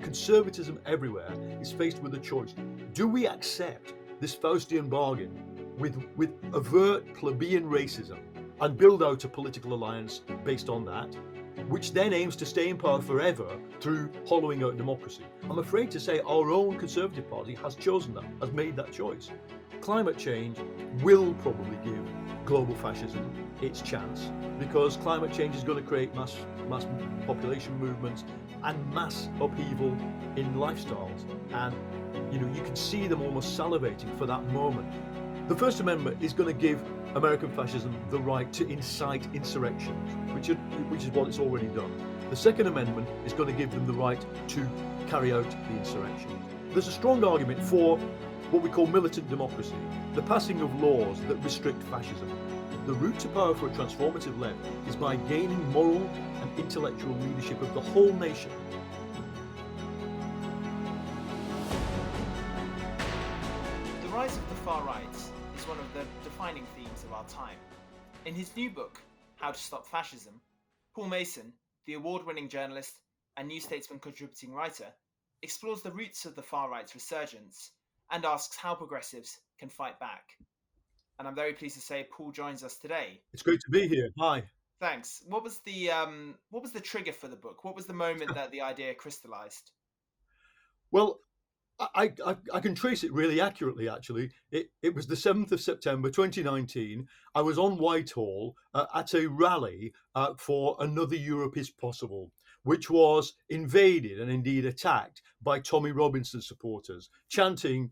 conservatism everywhere is faced with a choice. Do we accept this Faustian bargain with overt plebeian racism and build out a political alliance based on that, which then aims to stay in power forever through hollowing out democracy? I'm afraid to say our own Conservative Party has chosen that, has made that choice. Climate change will probably give global fascism its chance, because climate change is going to create mass population movements and mass upheaval in lifestyles. And you can see them almost salivating for that moment. The First Amendment is going to give American fascism the right to incite insurrections, which is what it's already done. The Second Amendment is going to give them the right to carry out the insurrections. There's a strong argument for what we call militant democracy, the passing of laws that restrict fascism. The route to power for a transformative left is by gaining moral and intellectual leadership of the whole nation. The rise of the far right is one of the defining themes of our time. In his new book, How to Stop Fascism, Paul Mason, the award-winning journalist and New Statesman contributing writer, explores the roots of the far right's resurgence and asks how progressives can fight back. And I'm very pleased to say Paul joins us today. It's great to be here. Hi. Thanks. What was the trigger for the book? What was the moment that the idea crystallized? Well, I can trace it really accurately, actually. It was the 7th of September 2019. I was on Whitehall at a rally for Another Europe is Possible, which was invaded and indeed attacked by Tommy Robinson supporters, chanting,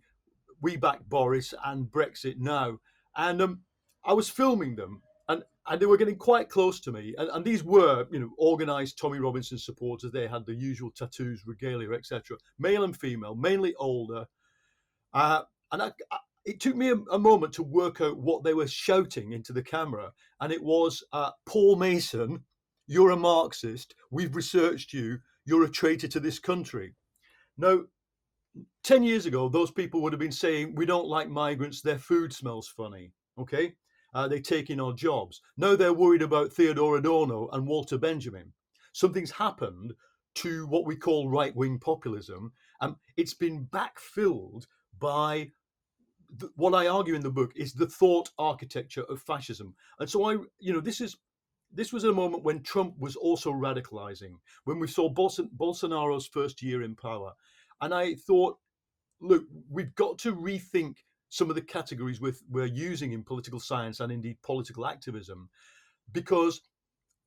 "We back Boris and Brexit now." And I was filming them, and they were getting quite close to me. And these were, organised Tommy Robinson supporters. They had the usual tattoos, regalia, etc., male and female, mainly older. It took me a moment to work out what they were shouting into the camera. And it was, "Paul Mason, you're a Marxist. We've researched you. You're a traitor to this country." Now, 10 years ago, those people would have been saying, "We don't like migrants, their food smells funny." Okay? They take in our jobs. Now they're worried about Theodore Adorno and Walter Benjamin. Something's happened to what we call right-wing populism. It's been backfilled by what I argue in the book is the thought architecture of fascism. And so this was a moment when Trump was also radicalizing, when we saw Bolsonaro's first year in power. And I thought, look, we've got to rethink some of the categories we're using in political science and indeed political activism, because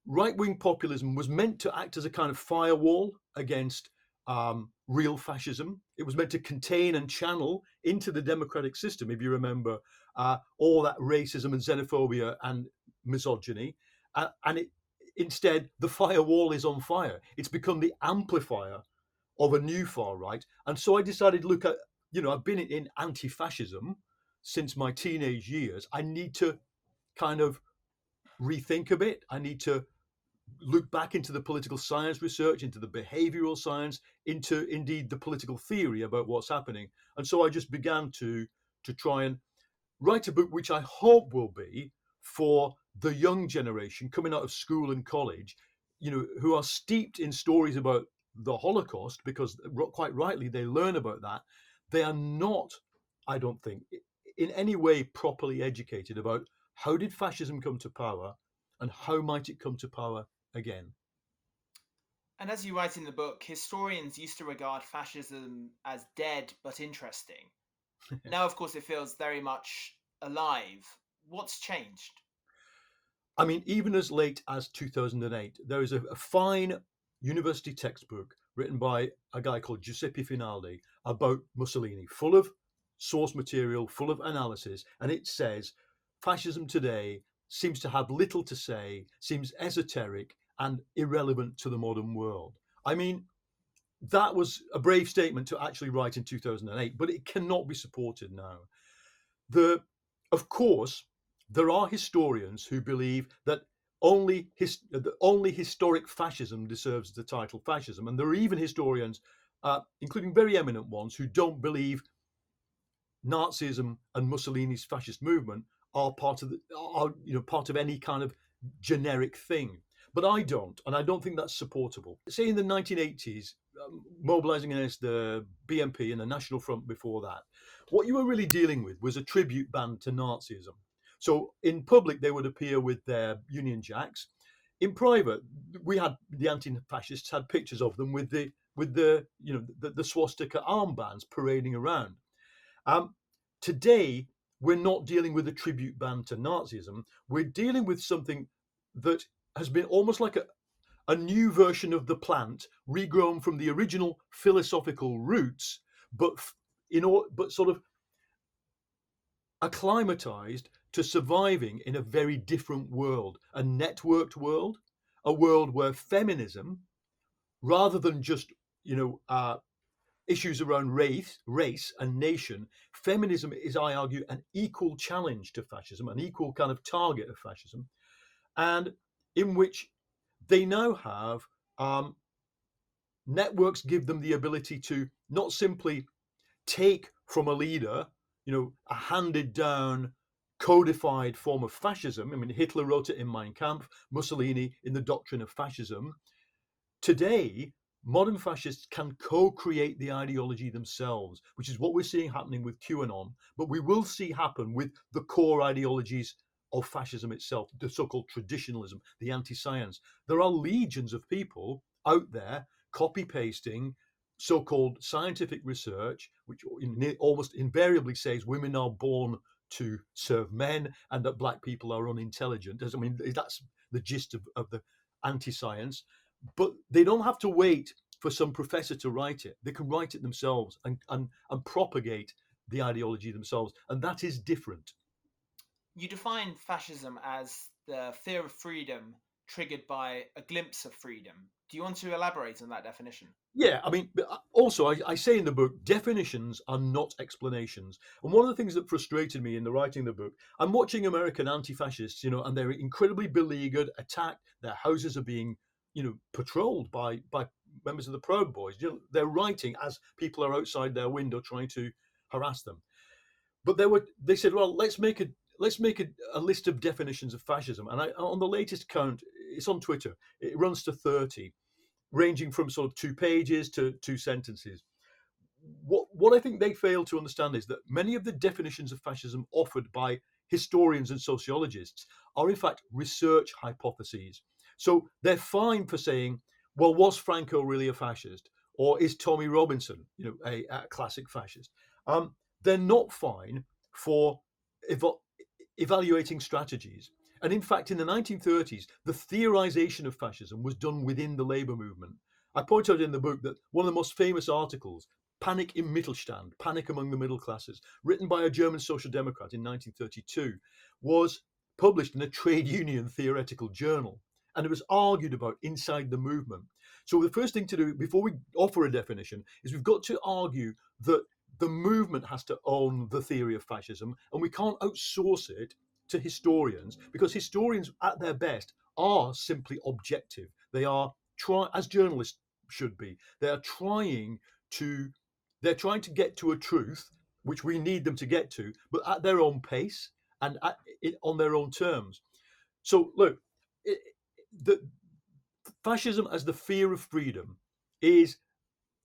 right-wing populism was meant to act as a kind of firewall against real fascism. It was meant to contain and channel into the democratic system, if you remember, all that racism and xenophobia and misogyny. Instead, the firewall is on fire. It's become the amplifier of a new far right. And so I decided, look, I've been in anti-fascism since my teenage years. I need to kind of rethink a bit. I need to look back into the political science research, into the behavioral science, into indeed the political theory about what's happening. And so I just began to try and write a book which I hope will be for the young generation coming out of school and college, who are steeped in stories about the Holocaust, because quite rightly they learn about that. They are not, I don't think, in any way properly educated about how did fascism come to power and how might it come to power again. And as you write in the book, historians used to regard fascism as dead but interesting. Now, of course, it feels very much alive. What's changed? I mean, even as late as 2008, there is a fine university textbook written by a guy called Giuseppe Finaldi about Mussolini, full of source material, full of analysis. And it says, fascism today seems to have little to say, seems esoteric and irrelevant to the modern world. I mean, that was a brave statement to actually write in 2008, but it cannot be supported now. Of course, there are historians who believe that only historic fascism deserves the title fascism. And there are even historians, including very eminent ones, who don't believe Nazism and Mussolini's fascist movement are part of any kind of generic thing. But I don't, and I don't think that's supportable. Say in the 1980s, mobilizing against the BNP and the National Front before that, what you were really dealing with was a tribute band to Nazism. So in public, they would appear with their Union Jacks. In private, we had the anti-fascists had pictures of them with the swastika armbands parading around. Um, Today, we're not dealing with a tribute band to Nazism. We're dealing with something that has been almost like a new version of the plant, regrown from the original philosophical roots, but but sort of acclimatized to surviving in a very different world, a networked world, a world where feminism, rather than just issues around race and nation, feminism is, I argue, an equal challenge to fascism, an equal kind of target of fascism, and in which they now have networks give them the ability to not simply take from a leader, a handed down, codified form of fascism. I mean, Hitler wrote it in Mein Kampf, Mussolini in the Doctrine of Fascism. Today, modern fascists can co-create the ideology themselves, which is what we're seeing happening with QAnon, but we will see happen with the core ideologies of fascism itself, the so-called traditionalism, the anti-science. There are legions of people out there copy-pasting so-called scientific research, which almost invariably says women are born to serve men and that black people are unintelligent. I mean, that's the gist of the anti-science. But they don't have to wait for some professor to write it. They can write it themselves and propagate the ideology themselves. And that is different. You define fascism as the fear of freedom triggered by a glimpse of freedom. Do you want to elaborate on that definition? Yeah, I mean, also, I say in the book, definitions are not explanations. And one of the things that frustrated me in the writing of the book, I'm watching American anti-fascists, and they're incredibly beleaguered, attacked. Their houses are being, patrolled by members of the Proud Boys. They're writing as people are outside their window trying to harass them. But they said, well, let's make a list of definitions of fascism. And on the latest count, it's on Twitter. It runs to 30, ranging from sort of 2 pages to 2 sentences. What I think they fail to understand is that many of the definitions of fascism offered by historians and sociologists are in fact research hypotheses. So they're fine for saying, well, was Franco really a fascist, or is Tommy Robinson, a classic fascist? They're not fine for evaluating strategies. And in fact, in the 1930s, the theorization of fascism was done within the labor movement. I point out in the book that one of the most famous articles, Panic im Mittelstand, Panic Among the Middle Classes, written by a German social democrat in 1932, was published in a trade union theoretical journal. And it was argued about inside the movement. So the first thing to do before we offer a definition is we've got to argue that the movement has to own the theory of fascism, and we can't outsource it to historians, because historians at their best are simply objective. They are as journalists should be. To they're trying to get to a truth which we need them to get to, but at their own pace and on their own terms. So look, the fascism as the fear of freedom is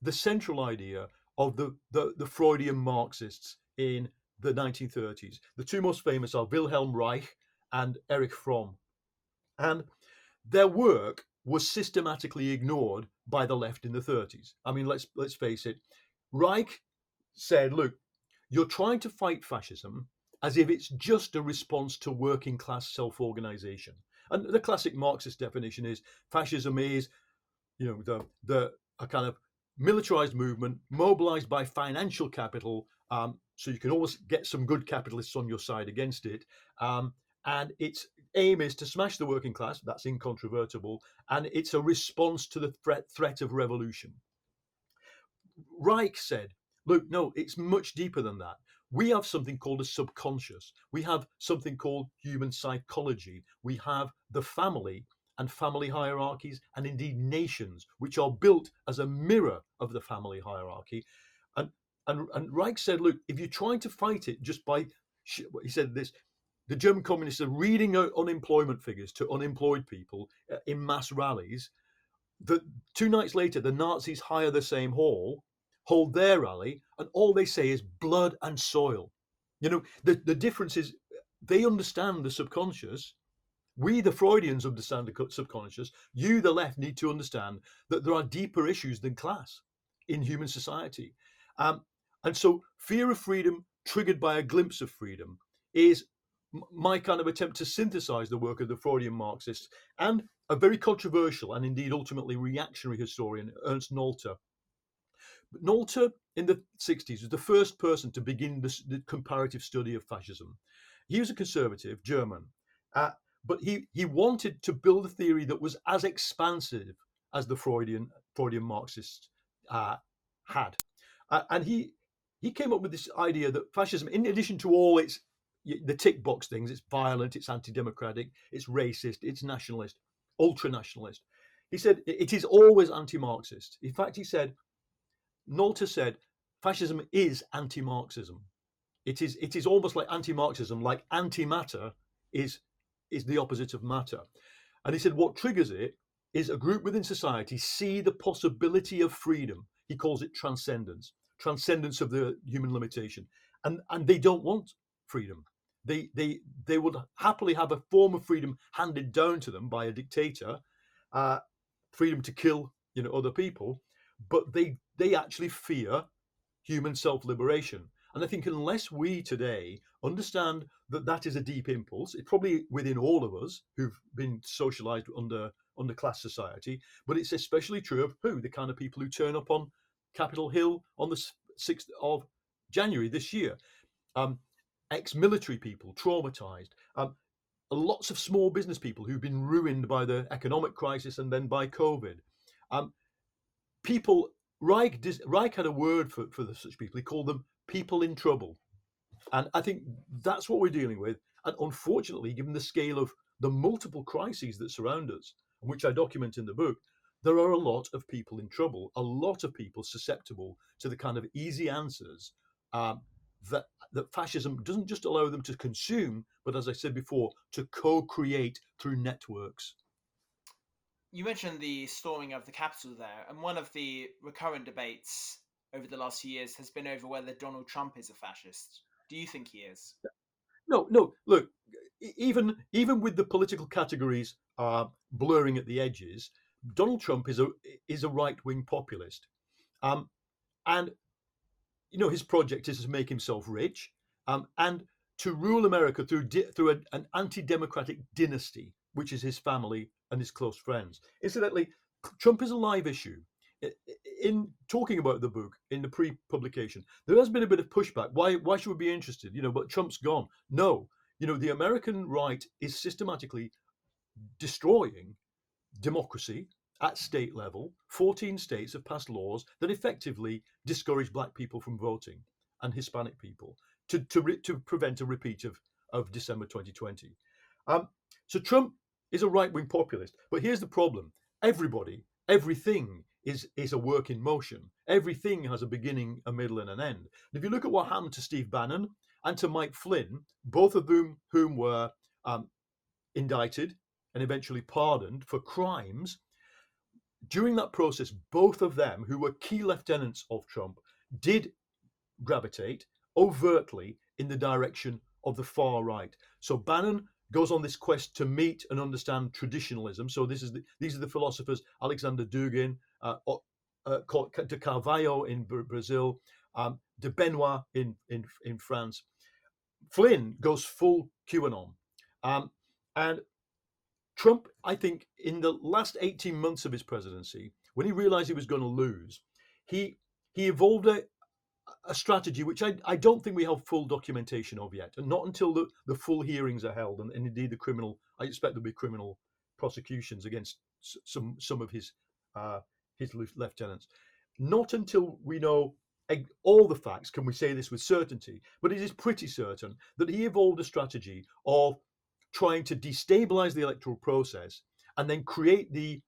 the central idea of the Freudian Marxists in the 1930s. The two most famous are Wilhelm Reich and Erich Fromm. And their work was systematically ignored by the left in the 30s. I mean, let's face it. Reich said, look, you're trying to fight fascism as if it's just a response to working class self-organization. And the classic Marxist definition is fascism is, the a kind of militarized movement mobilized by financial capital, so you can always get some good capitalists on your side against it. And its aim is to smash the working class. That's incontrovertible. And it's a response to the threat of revolution. Reich said, look, no, it's much deeper than that. We have something called a subconscious. We have something called human psychology. We have the family and family hierarchies, and indeed nations, which are built as a mirror of the family hierarchy. And and Reich said, look, if you're trying to fight it just by, he said this, the German communists are reading out unemployment figures to unemployed people in mass rallies. The 2 nights later, the Nazis hire the same hall, hold their rally, and all they say is blood and soil. The difference is they understand the subconscious. We, the Freudians, understand the subconscious. You, the left, need to understand that there are deeper issues than class in human society. And so, fear of freedom, triggered by a glimpse of freedom, is my kind of attempt to synthesize the work of the Freudian Marxists and a very controversial and indeed ultimately reactionary historian, Ernst Nolte. But Nolte, in the 60s, was the first person to begin the comparative study of fascism. He was a conservative, German, uh, but he wanted to build a theory that was as expansive as the Freudian Marxists had. And he came up with this idea that fascism, in addition to all the tick box things, it's violent, it's anti-democratic, it's racist, it's nationalist, ultra-nationalist. He said it is always anti-Marxist. In fact, Nolte said, fascism is anti-Marxism. It is almost like anti-Marxism, like antimatter is the opposite of matter. And he said what triggers it is a group within society see the possibility of freedom. He calls it transcendence of the human limitation, and they don't want freedom. They would happily have a form of freedom handed down to them by a dictator, freedom to kill other people, but they actually fear human self-liberation. And I think unless we today understand that that is a deep impulse, it's probably within all of us who've been socialized under class society, but it's especially true of the kind of people who turn up on Capitol Hill on the 6th of January this year. Ex-military people, traumatized, lots of small business people who've been ruined by the economic crisis and then by COVID. People, Reich had a word for such people. He called them people in trouble. And I think that's what we're dealing with. And unfortunately, given the scale of the multiple crises that surround us, which I document in the book, there are a lot of people in trouble, a lot of people susceptible to the kind of easy answers that fascism doesn't just allow them to consume, but as I said before, to co-create through networks. You mentioned the storming of the Capitol there, and one of the recurrent debates over the last few years has been over whether Donald Trump is a fascist. Do you think he is? No. Look, even with the political categories blurring at the edges, Donald Trump is a right wing populist, and his project is to make himself rich, and to rule America through an anti-democratic dynasty, which is his family and his close friends. Incidentally, Trump is a live issue. In talking about the book in the pre-publication, there has been a bit of pushback. Why should we be interested? But Trump's gone. No, the American right is systematically destroying democracy at state level. 14 states have passed laws that effectively discourage black people from voting and Hispanic people to prevent a repeat of December 2020. So Trump is a right-wing populist. But here's the problem. Everything is a work in motion. Everything has a beginning, a middle, and an end. And if you look at what happened to Steve Bannon and to Mike Flynn, both of whom were indicted and eventually pardoned for crimes, during that process, both of them, who were key lieutenants of Trump, did gravitate overtly in the direction of the far right. So Bannon goes on this quest to meet and understand traditionalism. So these are the philosophers Alexander Dugin, de Carvalho in Brazil, de Benoit in France. Flynn goes full QAnon, and Trump, I think, in the last 18 months of his presidency, when he realized he was going to lose, he evolved a strategy which I don't think we have full documentation of yet, and not until the full hearings are held, and indeed I expect there'll be criminal prosecutions against some of his lieutenants. Not until we know all the facts can we say this with certainty, but it is pretty certain that he evolved a strategy of trying to destabilize the electoral process and then create the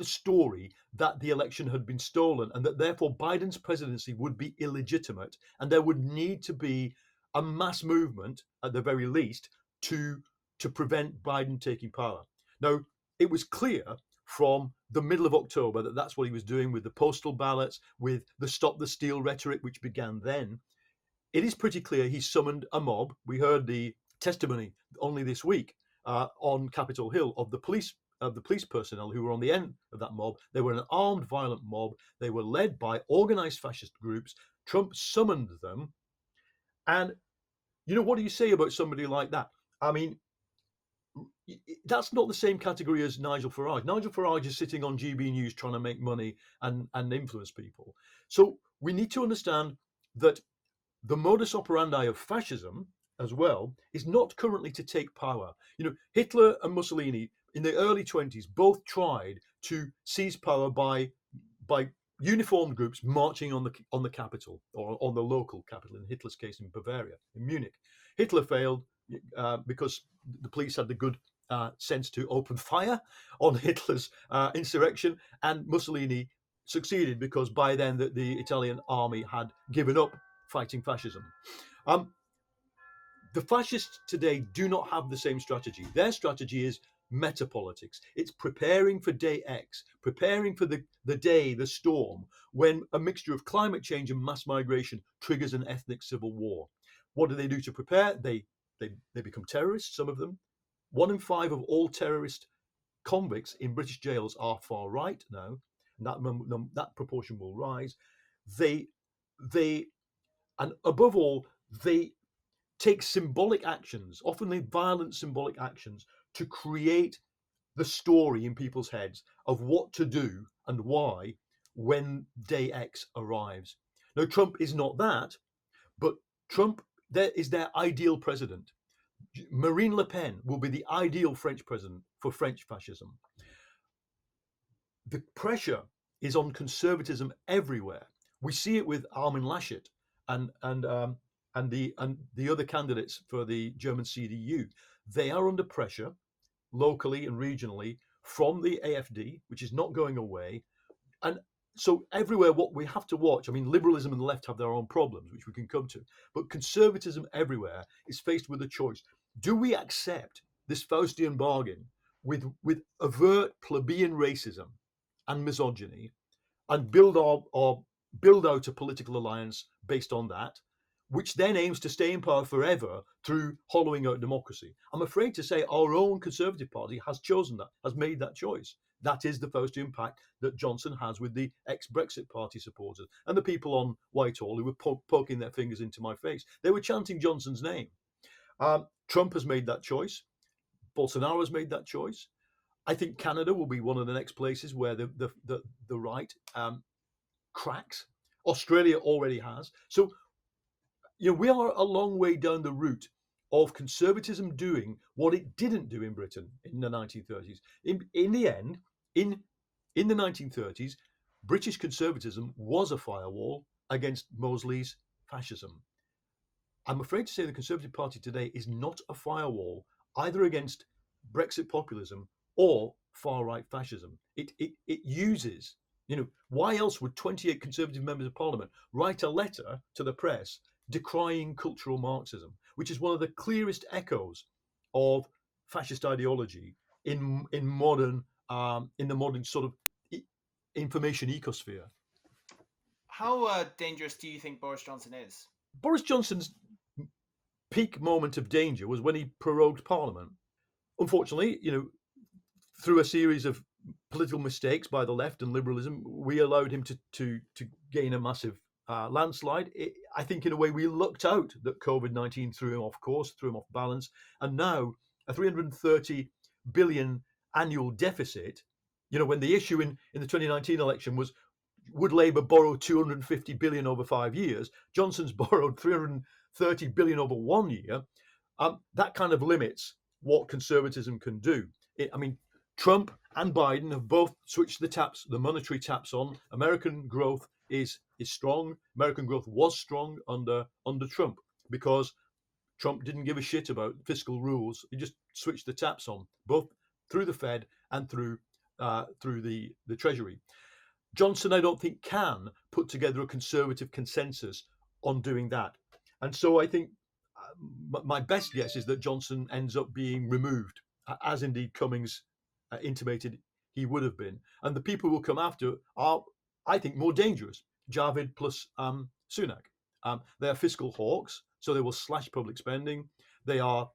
story that the election had been stolen and that therefore Biden's presidency would be illegitimate, and there would need to be a mass movement at the very least to prevent Biden taking power. Now, it was clear from the middle of October that that's what he was doing with the postal ballots, with the Stop the Steal rhetoric, which began then. It is pretty clear he summoned a mob. We heard the testimony only this week on Capitol Hill of the police personnel who were on the end of that mob. They were an armed, violent mob. They were led by organized fascist groups. Trump summoned them. And, what do you say about somebody like that? I mean, that's not the same category as Nigel Farage. Nigel Farage is sitting on GB News trying to make money and influence people. So we need to understand that the modus operandi of fascism as well is not currently to take power. Hitler and Mussolini in the early 20s both tried to seize power by uniformed groups marching on the capital, or on the local capital, in Hitler's case in Bavaria, in Munich. Hitler failed because the police had the good sense to open fire on Hitler's insurrection, and Mussolini succeeded because by then the Italian army had given up fighting fascism. The fascists today do not have the same strategy. Their strategy is metapolitics. It's preparing for day X, preparing for the day, the storm, when a mixture of climate change and mass migration triggers an ethnic civil war. What do they do to prepare? They become terrorists, some of them. 1 in 5 of all terrorist convicts in British jails are far right now, and that proportion will rise. They and above all, they take symbolic actions, often violent symbolic actions, to create the story in people's heads of what to do and why when day X arrives. Now, Trump is not that, but Trump is their ideal president. Marine Le Pen will be the ideal French president for French fascism. The pressure is on conservatism everywhere. We see it with Armin Laschet and the other candidates for the German CDU. They are under pressure locally and regionally from the AfD, which is not going away. And so everywhere, what we have to watch, I mean, liberalism and the left have their own problems, which we can come to, but conservatism everywhere is faced with a choice. Do we accept this Faustian bargain with overt plebeian racism and misogyny, and build out a political alliance based on that, which then aims to stay in power forever through hollowing out democracy? I'm afraid to say our own Conservative Party has chosen that, has made that choice. That is the Faustian pact that Johnson has with the ex-Brexit Party supporters and the people on Whitehall who were poking their fingers into my face. They were chanting Johnson's name. Trump has made that choice. Bolsonaro has made that choice. I think Canada will be one of the next places where the right cracks. Australia already has. So, we are a long way down the route of conservatism doing what it didn't do in Britain in the 1930s. In the end, in the 1930s, British conservatism was a firewall against Mosley's fascism. I'm afraid to say the Conservative Party today is not a firewall either against Brexit populism or far-right fascism. It uses, why else would 28 Conservative members of Parliament write a letter to the press decrying cultural Marxism, which is one of the clearest echoes of fascist ideology in the modern sort of information ecosphere. How dangerous do you think Boris Johnson is? Boris Johnson's peak moment of danger was when he prorogued Parliament. Unfortunately, through a series of political mistakes by the left and liberalism, we allowed him to gain a massive landslide. I think in a way we lucked out that COVID-19 threw him off course, threw him off balance, and now a 330 billion annual deficit. When the issue in the 2019 election was, would Labour borrow 250 billion over 5 years? Johnson's borrowed 330 billion over 1 year. That kind of limits what conservatism can do. Trump and Biden have both switched the monetary taps on. American growth is strong. American growth was strong under Trump because Trump didn't give a shit about fiscal rules. He just switched the taps on, both through the Fed and through the Treasury. Johnson, I don't think, can put together a conservative consensus on doing that. And so I think my best guess is that Johnson ends up being removed, as indeed Cummings intimated he would have been. And the people who will come after are, I think, more dangerous. Javid plus Sunak. They are fiscal hawks, so they will slash public spending. They are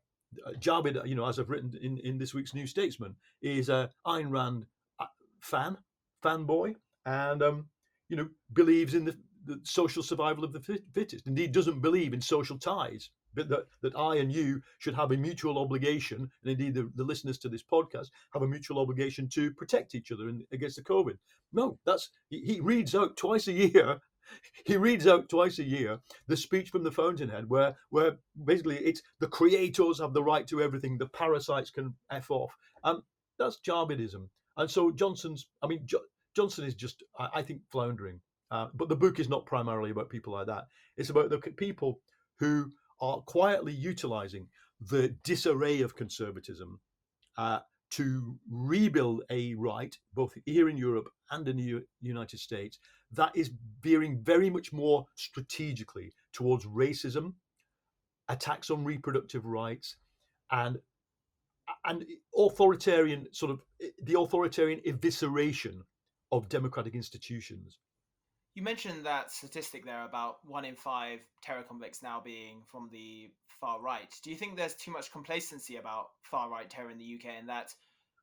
Javid, as I've written in this week's New Statesman, is a Ayn Rand fanboy, and believes in the social survival of the fittest. Indeed, doesn't believe in social ties, but that I and you should have a mutual obligation, and indeed the listeners to this podcast have a mutual obligation to protect each other against the COVID. No, he reads out twice a year. He reads out twice a year the speech from the Fountainhead, where basically it's the creators have the right to everything, the parasites can f off. That's Javidism, and so Johnson is just, I think, floundering. But the book is not primarily about people like that. It's about the people who are quietly utilizing the disarray of conservatism to rebuild a right, both here in Europe and in the United States, that is veering very much more strategically towards racism, attacks on reproductive rights, and authoritarian the authoritarian evisceration of democratic institutions. You mentioned that statistic there about 1 in 5 terror convicts now being from the far right. Do you think there's too much complacency about far right terror in the UK, and that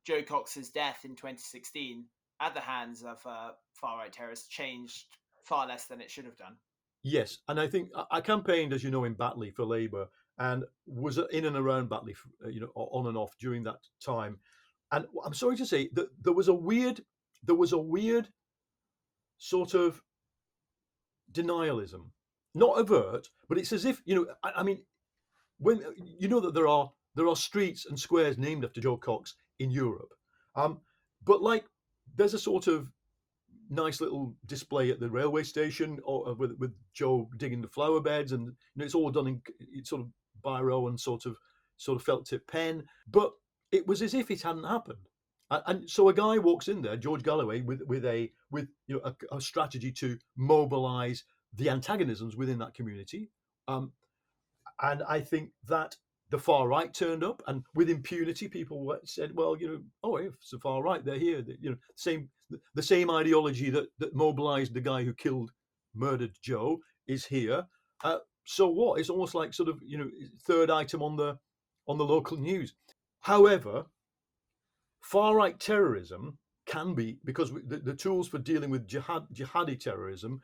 Joe Cox's death in 2016 at the hands of far right terrorists changed far less than it should have done? Yes, and I think I campaigned, as you know, in Batley for Labour, and was in and around Batley, on and off during that time. And I'm sorry to say that there was a weird sort of denialism, not overt, but it's as if I mean, when that there are streets and squares named after Joe Cox in Europe, but like there's a sort of nice little display at the railway station, or with Joe digging the flower beds, and it's all done in sort of biro and sort of felt tip pen, but it was as if it hadn't happened. And so a guy walks in there, George Galloway, with a strategy to mobilise the antagonisms within that community, and I think that the far right turned up, and with impunity, people said, "Well, oh, if it's the far right, they're here." The same ideology that mobilised the guy who murdered Joe is here. So what? It's almost like sort of third item on the local news. However, far right terrorism can be, because the tools for dealing with jihadi terrorism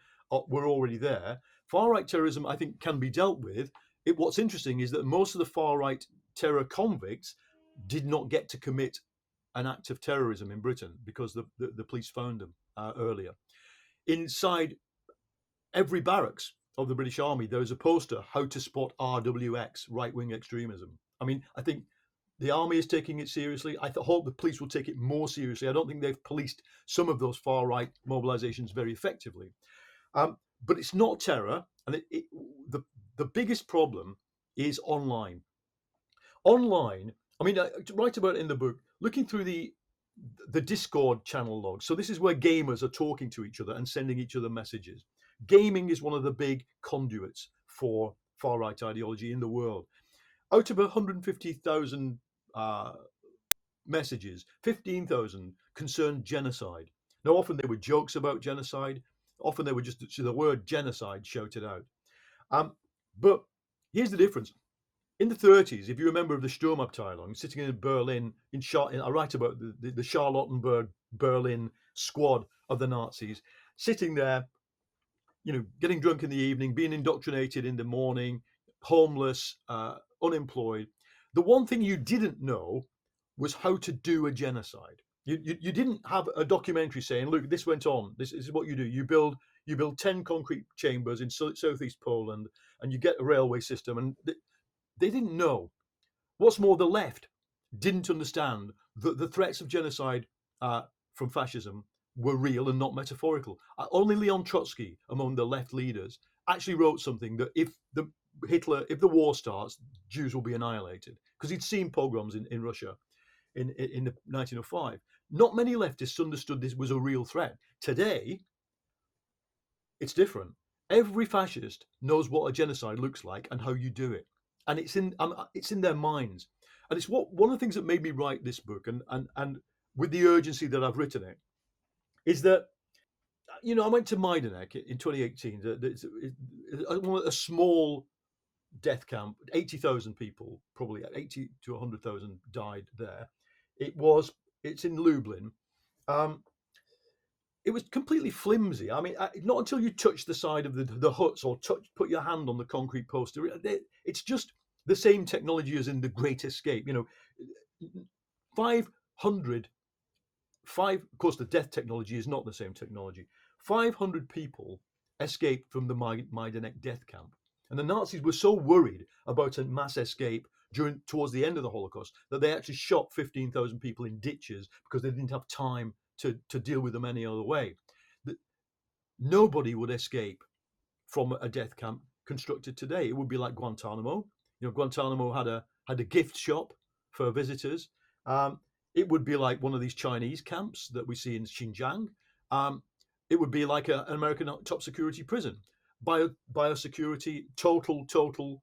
were already there. Far right terrorism, I think, can be dealt with. What's interesting is that most of the far right terror convicts did not get to commit an act of terrorism in Britain because the police found them earlier. Inside every barracks of the British Army, there is a poster, "How to Spot RWX, Right-Wing Extremism." I mean, I think the army is taking it seriously. I hope the police will take it more seriously. I don't think they've policed some of those far-right mobilisations very effectively. But it's not terror, and the biggest problem is online. Online, I mean, I write about it in the book, looking through the Discord channel logs. So this is where gamers are talking to each other and sending each other messages. Gaming is one of the big conduits for far-right ideology in the world. Out of 150,000 messages, 15,000 concerned genocide. Now, often they were jokes about genocide. Often they were just the word genocide shouted out. But here's the difference. In the 30s, if you remember the Sturmabteilung sitting in Berlin, I write about the Charlottenburg Berlin squad of the Nazis, sitting there, getting drunk in the evening, being indoctrinated in the morning, homeless, unemployed. The one thing you didn't know was how to do a genocide. You didn't have a documentary saying, "Look, this went on. This is what you do. You build 10 concrete chambers in southeast Poland, and you get a railway system." And they didn't know. What's more, the left didn't understand that the threats of genocide from fascism were real and not metaphorical. Only Leon Trotsky, among the left leaders, actually wrote something that if the war starts, Jews will be annihilated, because he'd seen pogroms in Russia in 1905. Not many leftists understood this was a real threat. Today, it's different. Every fascist knows what a genocide looks like and how you do it, and it's in their minds. And it's one of the things that made me write this book. And with the urgency that I've written it, is that, I went to Majdanek in 2018. A small death camp, 80,000 people, probably 80 to 100,000 died there. It's in Lublin. Um, it was completely flimsy. I mean, not until you touch the side of the huts or put your hand on the concrete poster, it's just the same technology as in The Great Escape. 500, of course, the death technology is not the same technology. 500 people escaped from the Majdanek death camp. And the Nazis were so worried about a mass escape towards the end of the Holocaust that they actually shot 15,000 people in ditches because they didn't have time to deal with them any other way. Nobody would escape from a death camp constructed today. It would be like Guantanamo. Guantanamo had a gift shop for visitors. It would be like one of these Chinese camps that we see in Xinjiang. It would be like an American top security prison. Biosecurity, total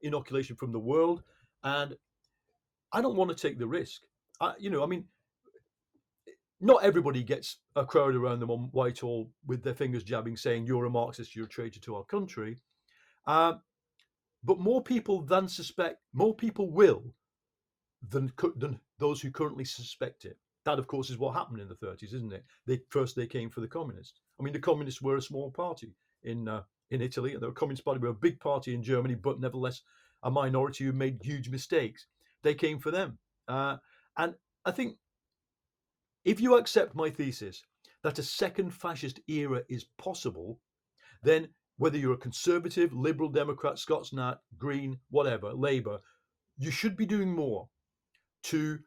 inoculation from the world. And I don't want to take the risk. Not everybody gets a crowd around them on Whitehall with their fingers jabbing, saying, "You're a Marxist, you're a traitor to our country." But more people will than those who currently suspect it. That, of course, is what happened in the 30s, isn't it? They came for the communists. I mean, the communists were a small party in Italy. The Communist Party were a big party in Germany, but nevertheless a minority who made huge mistakes. They came for them. And I think if you accept my thesis that a second fascist era is possible, then whether you're a conservative, liberal, Democrat, Scots Nat, Green, whatever, Labour, you should be doing more to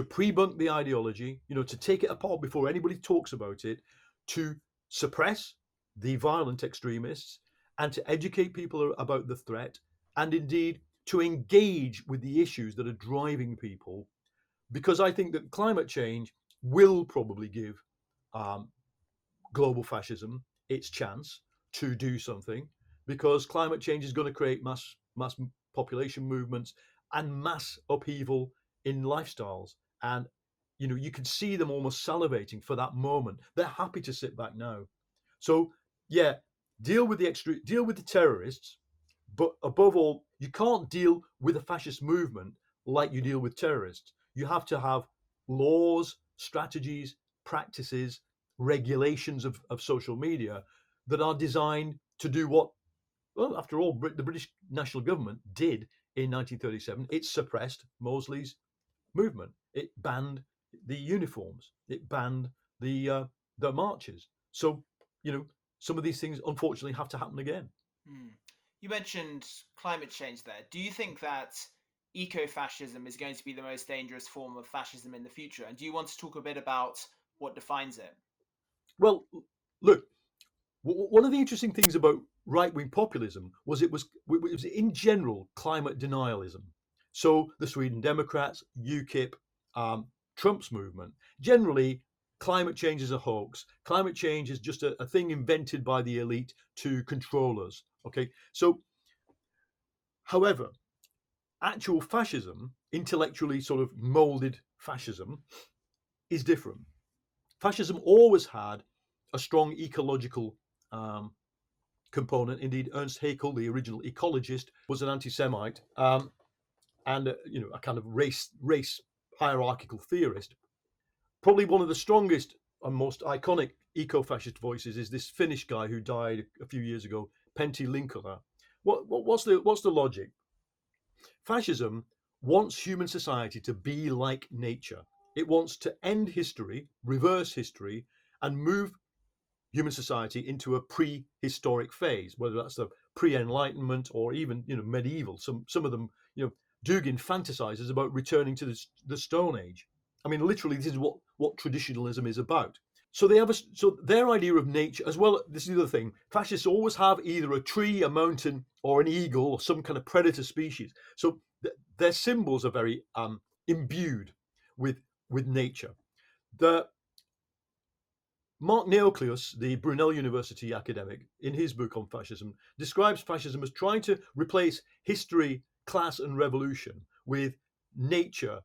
pre-bunk the ideology, to take it apart before anybody talks about it, to suppress the violent extremists, and to educate people about the threat, and indeed to engage with the issues that are driving people. Because I think that climate change will probably give global fascism its chance to do something, because climate change is going to create mass population movements and mass upheaval in lifestyles. And you can see them almost salivating for that moment. They're happy to sit back now. So yeah, deal with the terrorists, but above all, you can't deal with a fascist movement like you deal with terrorists. You have to have laws, strategies, practices, regulations of social media that are designed to do what, well, after all, the British national government did in 1937. It suppressed Mosley's movement. It banned the uniforms. It banned the marches. So, some of these things unfortunately have to happen again. You mentioned climate change there. Do you think that eco-fascism is going to be the most dangerous form of fascism in the future? And do you want to talk a bit about what defines it? Well, look, one of the interesting things about right-wing populism was it was in general climate denialism. So the Sweden Democrats, UKIP, Trump's movement, generally climate change is a hoax. Climate change is just a thing invented by the elite to control us. Okay, so however, actual fascism, intellectually sort of molded fascism, is different. Fascism always had a strong ecological component. Indeed, Ernst Haeckel, the original ecologist, was an anti-Semite and a kind of race hierarchical theorist. Probably one of the strongest and most iconic eco-fascist voices is this Finnish guy who died a few years ago, Pentti Linkola. What's the logic? Fascism wants human society to be like nature. It wants to end history, reverse history, and move human society into a prehistoric phase, whether that's the pre-Enlightenment or even medieval. Some of them, Dugin fantasizes about returning to the Stone Age. I mean, literally, this is what traditionalism is about. So their idea of nature, as well. This is the other thing. Fascists always have either a tree, a mountain, or an eagle, or some kind of predator species. So their symbols are very imbued with nature. Mark Neocleous, the Brunel University academic, in his book on fascism, describes fascism as trying to replace history, class, and revolution with nature,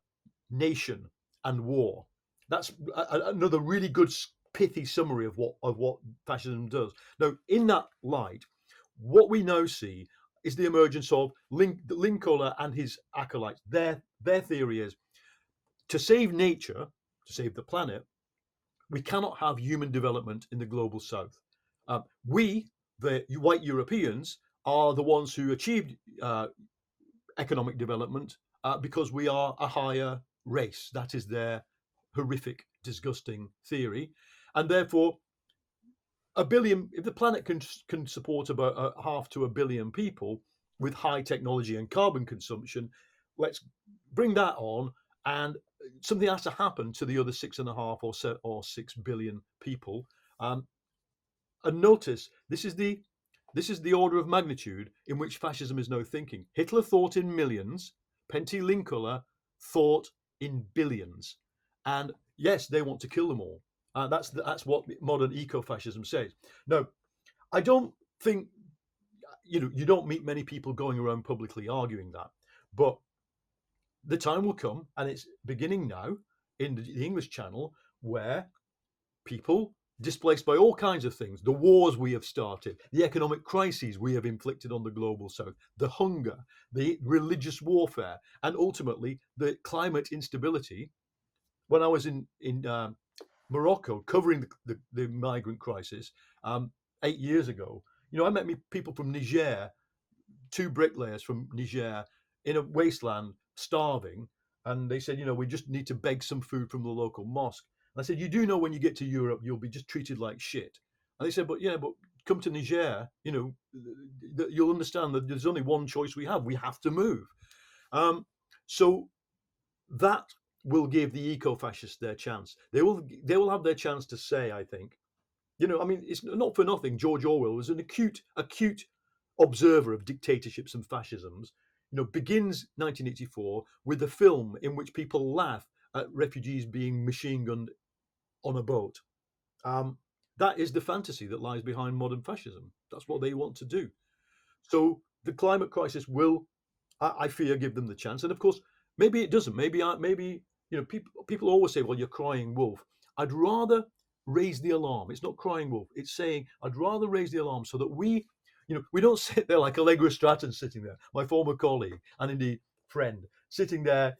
nation, and war. That's another really good pithy summary of what fascism does. Now, in that light, what we now see is the emergence of Linkola and his acolytes. Their theory is to save nature, to save the planet, we cannot have human development in the global south. We, the white Europeans, are the ones who achieved economic development because we are a higher race. That is their horrific, disgusting theory. And therefore, a billion, if the planet can support about half to a billion people with high technology and carbon consumption, let's bring that on, and something has to happen to the other 6.5 or 6 billion people. And notice this is the order of magnitude in which fascism is now thinking. Hitler thought in millions. Pentti Linkola thought in billions, and yes, they want to kill them all. That's what modern eco-fascism says. Now, I don't think you don't meet many people going around publicly arguing that, but the time will come, and it's beginning now in the English Channel, where people displaced by all kinds of things, the wars we have started, the economic crises we have inflicted on the global south, the hunger, the religious warfare, and ultimately the climate instability. When I was in Morocco covering the migrant crisis 8 years ago, I met people from Niger, two bricklayers from Niger, in a wasteland, starving, and they said, we just need to beg some food from the local mosque. And I said, you do know when you get to Europe, you'll be just treated like shit. And they said, but yeah, but come to Niger, you'll understand that there's only one choice we have. We have to move. So that will give the eco-fascists their chance. They will have their chance to say, I think, I mean, it's not for nothing. George Orwell was an acute observer of dictatorships and fascisms. Begins 1984 with a film in which people laugh at refugees being machine gunned on a boat. That is the fantasy that lies behind modern fascism. That's what they want to do. So the climate crisis will, I fear, give them the chance. And of course, maybe it doesn't. Maybe people always say, "Well, you're crying wolf." I'd rather raise the alarm. It's not crying wolf. It's saying I'd rather raise the alarm so that we don't sit there like Allegra Stratton sitting there, my former colleague and indeed friend, sitting there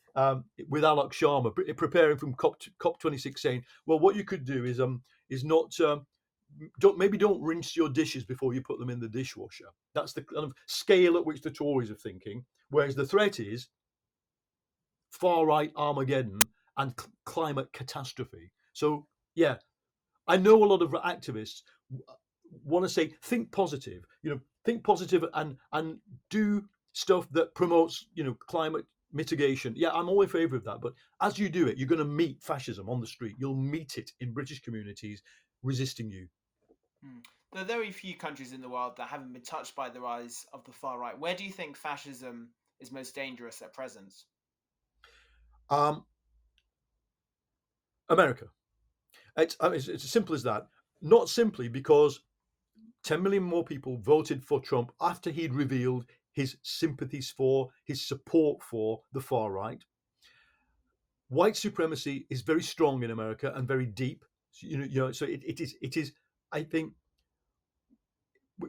with Alok Sharma preparing from COP26, saying, "Well, what you could do is not." Don't rinse your dishes before you put them in the dishwasher. That's the kind of scale at which the Tories are thinking. Whereas the threat is far right Armageddon and climate catastrophe. So yeah, I know a lot of activists want to say think positive. Think positive and do stuff that promotes climate mitigation. Yeah, I'm all in favour of that. But as you do it, you're going to meet fascism on the street. You'll meet it in British communities resisting you. There are very few countries in the world that haven't been touched by the rise of the far right. Where do you think fascism is most dangerous at present? Um, America. It's as simple as that. Not simply because 10 million more people voted for Trump after he'd revealed his sympathies for, his support for the far right. White supremacy is very strong in America and very deep. So it is. I think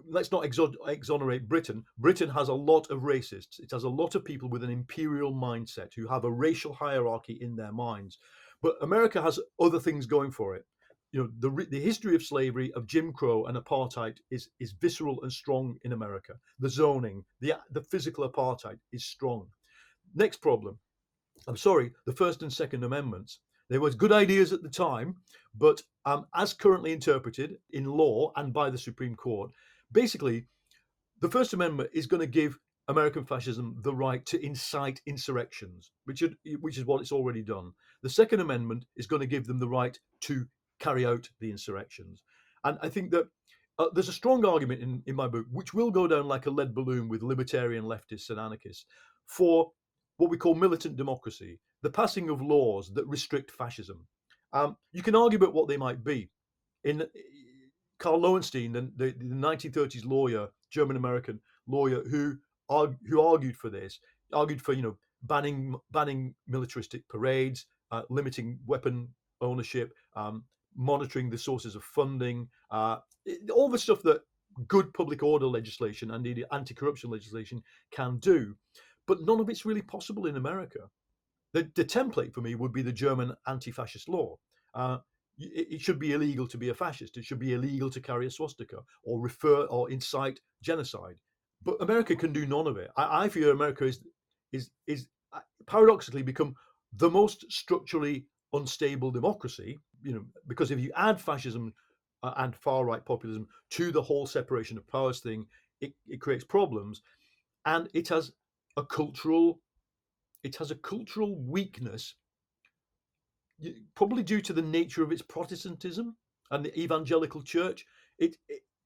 let's not exonerate Britain. Britain has a lot of racists. It has a lot of people with an imperial mindset who have a racial hierarchy in their minds. But America has other things going for it. The history of slavery, of Jim Crow and apartheid is visceral and strong in America. The zoning, the physical apartheid is strong. Next problem. I'm sorry, the First and Second Amendments. They were good ideas at the time, but as currently interpreted in law and by the Supreme Court, basically, the First Amendment is going to give American fascism the right to incite insurrections, which is what it's already done. The Second Amendment is going to give them the right to carry out the insurrections. And I think that there's a strong argument in my book, which will go down like a lead balloon with libertarian leftists and anarchists, for what we call militant democracy, the passing of laws that restrict fascism. You can argue about what they might be. In Karl Lowenstein, the 1930s lawyer, German-American lawyer, who argued for this, argued for banning militaristic parades, limiting weapon ownership, monitoring the sources of funding, all the stuff that good public order legislation and anti-corruption legislation can do. But none of it's really possible in America. The template for me would be the German anti-fascist law. It should be illegal to be a fascist. It should be illegal to carry a swastika or refer or incite genocide. But America can do none of it. I fear America is paradoxically become the most structurally unstable democracy. Because if you add fascism and far right populism to the whole separation of powers thing, it creates problems, and it has a cultural weakness, probably due to the nature of its Protestantism and the evangelical church.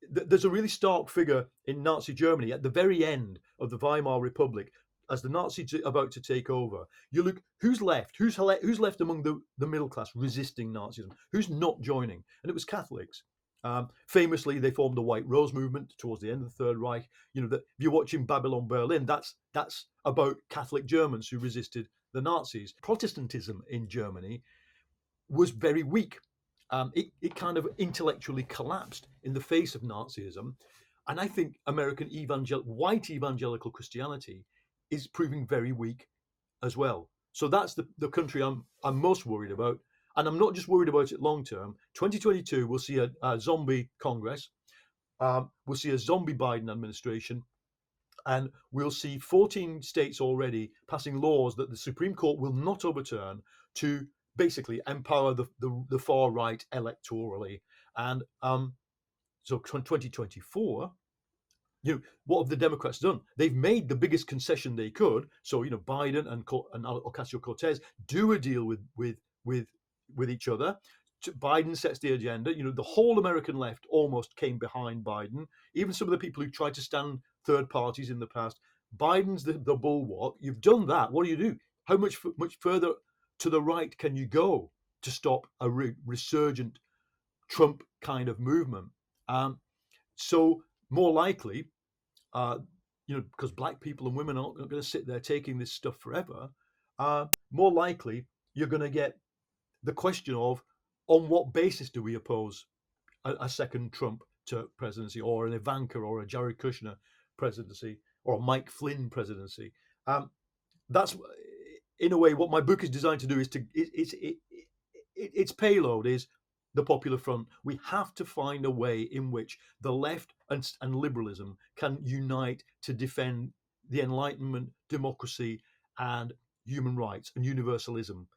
There's a really stark figure in Nazi Germany at the very end of the Weimar Republic, as the Nazis are about to take over. You look, who's left? Who's left among the middle class resisting Nazism? Who's not joining? And it was Catholics. Famously, they formed the White Rose movement towards the end of the Third Reich. If you're watching Babylon Berlin, that's about Catholic Germans who resisted the Nazis. Protestantism in Germany was very weak. It kind of intellectually collapsed in the face of Nazism. And I think American white evangelical Christianity is proving very weak as well. So that's the country I'm most worried about. And I'm not just worried about it long term. 2022, we'll see a zombie Congress. We'll see a zombie Biden administration. And we'll see 14 states already passing laws that the Supreme Court will not overturn to basically empower the far right electorally. And so 2024, what have the Democrats done? They've made the biggest concession they could. So Biden and Ocasio-Cortez do a deal with each other. Biden sets the agenda. The whole American left almost came behind Biden. Even some of the people who tried to stand third parties in the past. Biden's the bulwark. You've done that. What do you do? How much further to the right can you go to stop a resurgent Trump kind of movement? So more likely, because black people and women aren't going to sit there taking this stuff forever, more likely you're going to get the question of, on what basis do we oppose a second Trump to presidency, or an Ivanka or a Jared Kushner presidency, or a Mike Flynn presidency? That's, in a way, what my book is designed to do. Is its payload is the Popular Front. We have to find a way in which the left and liberalism can unite to defend the Enlightenment, democracy, and human rights and universalism.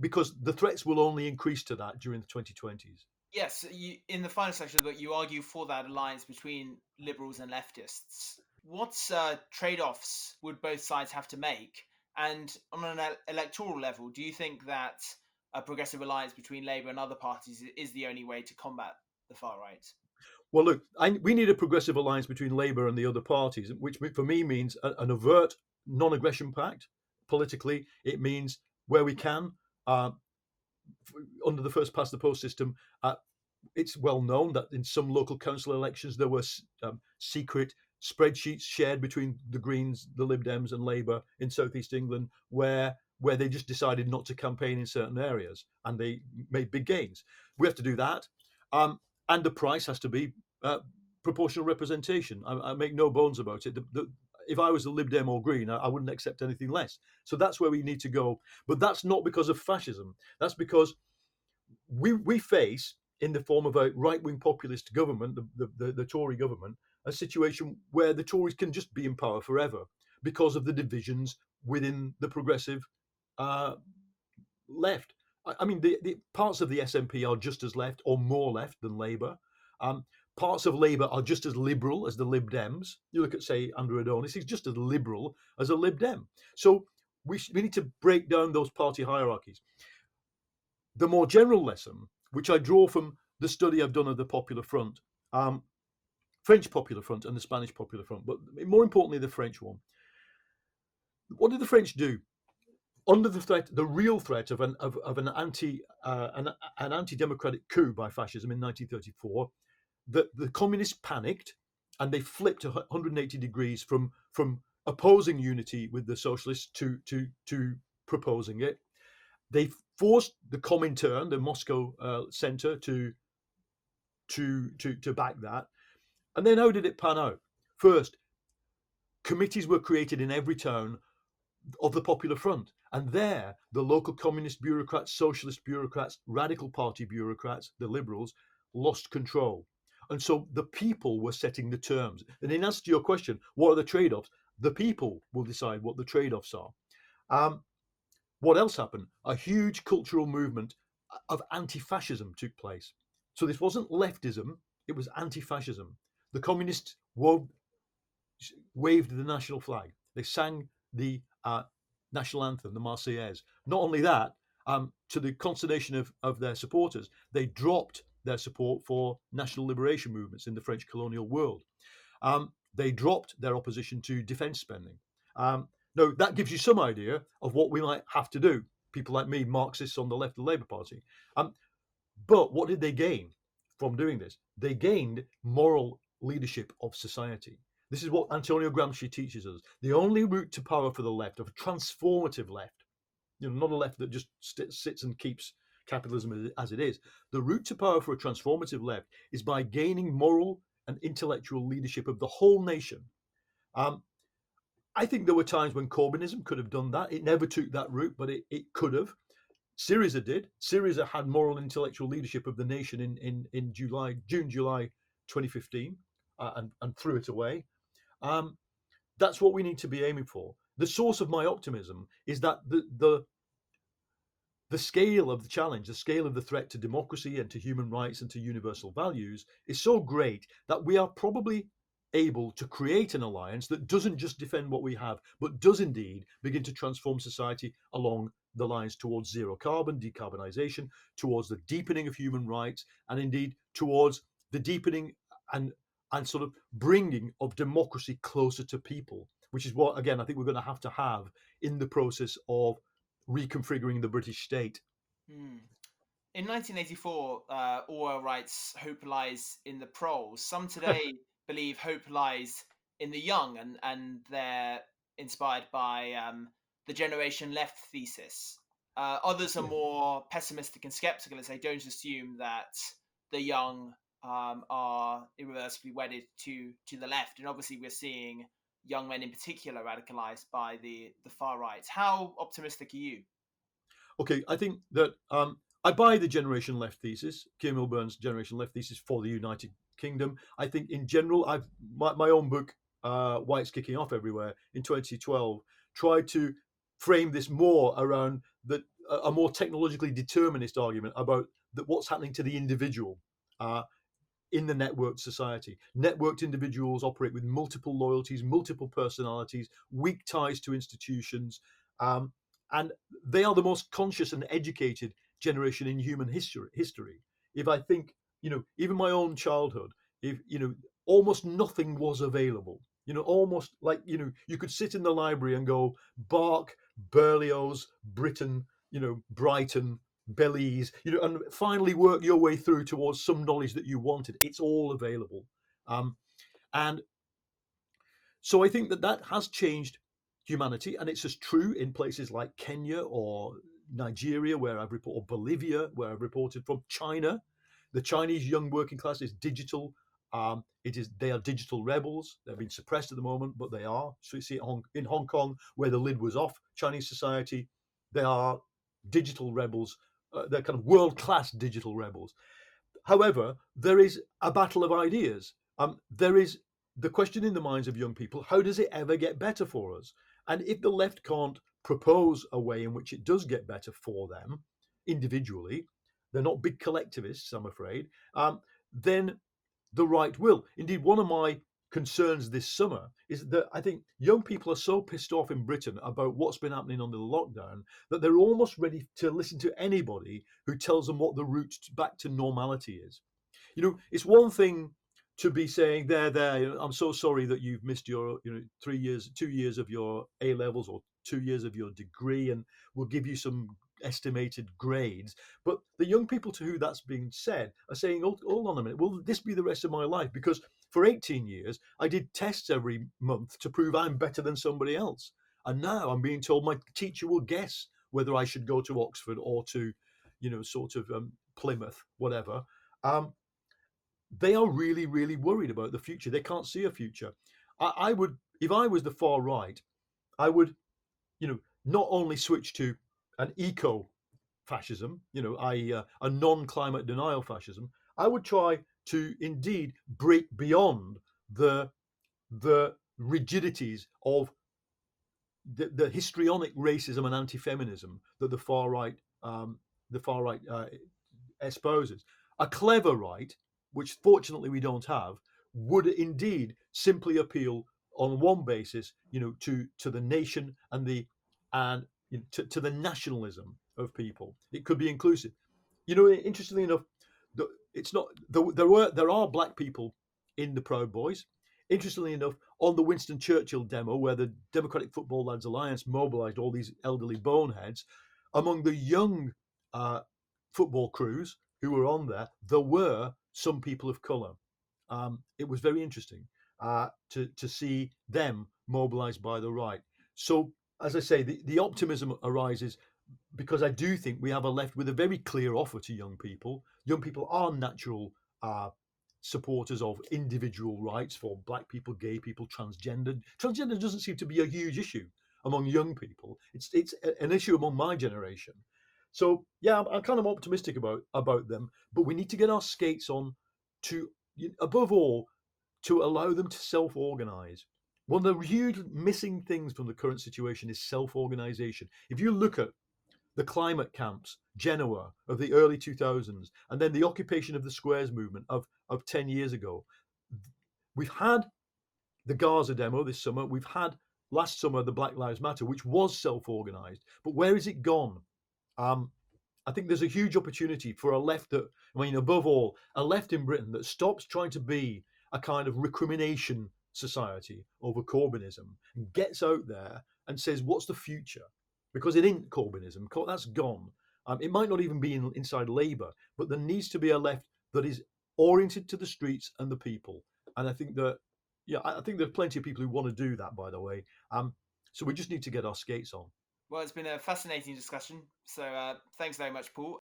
Because the threats will only increase to that during the 2020s. Yes, in the final section of the book, you argue for that alliance between liberals and leftists. What trade-offs would both sides have to make? And on an electoral level, do you think that a progressive alliance between Labour and other parties is the only way to combat the far right? Well, look, we need a progressive alliance between Labour and the other parties, which for me means an overt non-aggression pact. Politically, it means where we can, under the first past the post system, it's well known that in some local council elections there were secret spreadsheets shared between the Greens, the Lib Dems, and Labour in southeast England, where they just decided not to campaign in certain areas, and they made big gains. We have to do that, and the price has to be proportional representation. I make no bones about it. If I was a Lib Dem or Green, I wouldn't accept anything less. So that's where we need to go. But that's not because of fascism. That's because we face, in the form of a right-wing populist government, the Tory government, a situation where the Tories can just be in power forever because of the divisions within the progressive left. I mean, the parts of the SNP are just as left or more left than Labour. Parts of Labour are just as liberal as the Lib Dems. You look at, say, Andrew Adonis, he's just as liberal as a Lib Dem. So we need to break down those party hierarchies. The more general lesson, which I draw from the study I've done of the Popular Front, French Popular Front and the Spanish Popular Front, but more importantly, the French one. What did the French do? Under the threat, the real threat of an anti-democratic coup by fascism in 1934, the communists panicked and they flipped 180 degrees from opposing unity with the socialists to proposing it. They forced the Comintern, the Moscow center, to back that. And then how did it pan out? First, committees were created in every town of the Popular Front. And there, the local communist bureaucrats, socialist bureaucrats, radical party bureaucrats, the liberals, lost control. And so the people were setting the terms. And in answer to your question, what are the trade offs? The people will decide what the trade offs are. What else happened? A huge cultural movement of anti fascism took place. So this wasn't leftism, it was anti fascism. The communists waved the national flag. They sang the national anthem, the Marseillaise. Not only that, to the consternation of their supporters, they dropped their support for national liberation movements in the French colonial world. They dropped their opposition to defence spending. Now, that gives you some idea of what we might have to do. People like me, Marxists on the left of the Labour Party. But what did they gain from doing this? They gained moral leadership of society. This is what Antonio Gramsci teaches us. The only route to power for the left, of a transformative left, not a left that just sits and keeps capitalism as it is. The route to power for a transformative left is by gaining moral and intellectual leadership of the whole nation. I think there were times when Corbynism could have done that. It never took that route, but it could have. Syriza did. Syriza had moral and intellectual leadership of the nation in July 2015, and threw it away. That's what we need to be aiming for. The source of my optimism is that the scale of the challenge, the scale of the threat to democracy and to human rights and to universal values is so great that we are probably able to create an alliance that doesn't just defend what we have, but does indeed begin to transform society along the lines towards zero carbon, decarbonisation, towards the deepening of human rights, and indeed towards the deepening and sort of bringing of democracy closer to people, which is what, again, I think we're going to have in the process of reconfiguring the British state. In 1984, Orwell writes, "Hope lies in the proles." Some today believe hope lies in the young, and they're inspired by the generation left thesis. Others are more pessimistic and skeptical, as they don't assume that the young are irreversibly wedded to the left. And obviously, we're seeing young men in particular radicalized by the far right. How optimistic are you? Okay, I think that I buy the generation left thesis, Keir Milburn's generation left thesis for the United Kingdom. I think in general, my own book, Why It's Kicking Off Everywhere, in 2012, tried to frame this more around a more technologically determinist argument about what's happening to the individual in the networked society. Networked individuals operate with multiple loyalties, multiple personalities, weak ties to institutions, and they are the most conscious and educated generation in human history. If I think, even my own childhood, if almost nothing was available. Almost like you could sit in the library and go Bach, Berlioz, Britain, Brighton, Belize, and finally work your way through towards some knowledge that you wanted. It's all available, and so I think that has changed humanity, and it's as true in places like Kenya or Nigeria, where I've reported, or Bolivia, where I've reported from. China. The Chinese young working class is digital. They are digital rebels. They're being suppressed at the moment, but they are. So you see it in Hong Kong, where the lid was off Chinese society. They are digital rebels. They're kind of world-class digital rebels. However, there is a battle of ideas. There is the question in the minds of young people: how does it ever get better for us? And if the left can't propose a way in which it does get better for them individually, they're not big collectivists, I'm afraid, then the right will. Indeed, one of my concerns this summer is that I think young people are so pissed off in Britain about what's been happening under the lockdown that they're almost ready to listen to anybody who tells them what the route back to normality is. It's one thing to be saying, I'm so sorry that you've missed your 2 years of your A levels or 2 years of your degree, and we'll give you some estimated grades. But the young people to who that's being said are saying, hold on a minute, will this be the rest of my life? Because for 18 years, I did tests every month to prove I'm better than somebody else. And now I'm being told my teacher will guess whether I should go to Oxford or to, sort of Plymouth, whatever. They are really, really worried about the future. They can't see a future. I would, if I was the far right, I would, not only switch to an eco fascism, a non-climate denial fascism. I would try to indeed break beyond the rigidities of the histrionic racism and anti-feminism that the far right espouses. A clever right, which fortunately we don't have, would indeed simply appeal on one basis, to the nation and to the nationalism of people. It could be inclusive. Interestingly enough, it's not there are black people in the Proud Boys. Interestingly enough, on the Winston Churchill demo, where the Democratic Football Lads Alliance mobilised all these elderly boneheads, among the young football crews who were on there were some people of colour. It was very interesting to see them mobilised by the right. So, as I say, the optimism arises because I do think we have a left with a very clear offer to young people. Young people are natural supporters of individual rights for black people, gay people, transgender. Transgender doesn't seem to be a huge issue among young people. It's an issue among my generation. So yeah, I'm kind of optimistic about them, but we need to get our skates on to, above all, to allow them to self-organize. One of the huge missing things from the current situation is self-organization. If you look at the climate camps, Genoa of the early 2000s, and then the occupation of the squares movement of 10 years ago, we've had the Gaza demo this summer. We've had last summer the Black Lives Matter, which was self-organized. But where is it gone? I think there's a huge opportunity for a left that, above all, a left in Britain that stops trying to be a kind of recrimination society over Corbynism and gets out there and says, what's the future? Because it ain't Corbynism. That's gone. It might not even be inside Labour, but there needs to be a left that is oriented to the streets and the people. And I think that, I think there are plenty of people who want to do that, by the way. So we just need to get our skates on. Well, it's been a fascinating discussion. So thanks very much, Paul.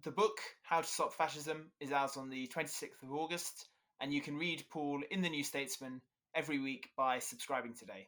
The book, How to Stop Fascism, is out on the 26th of August, and you can read Paul in the New Statesman every week by subscribing today.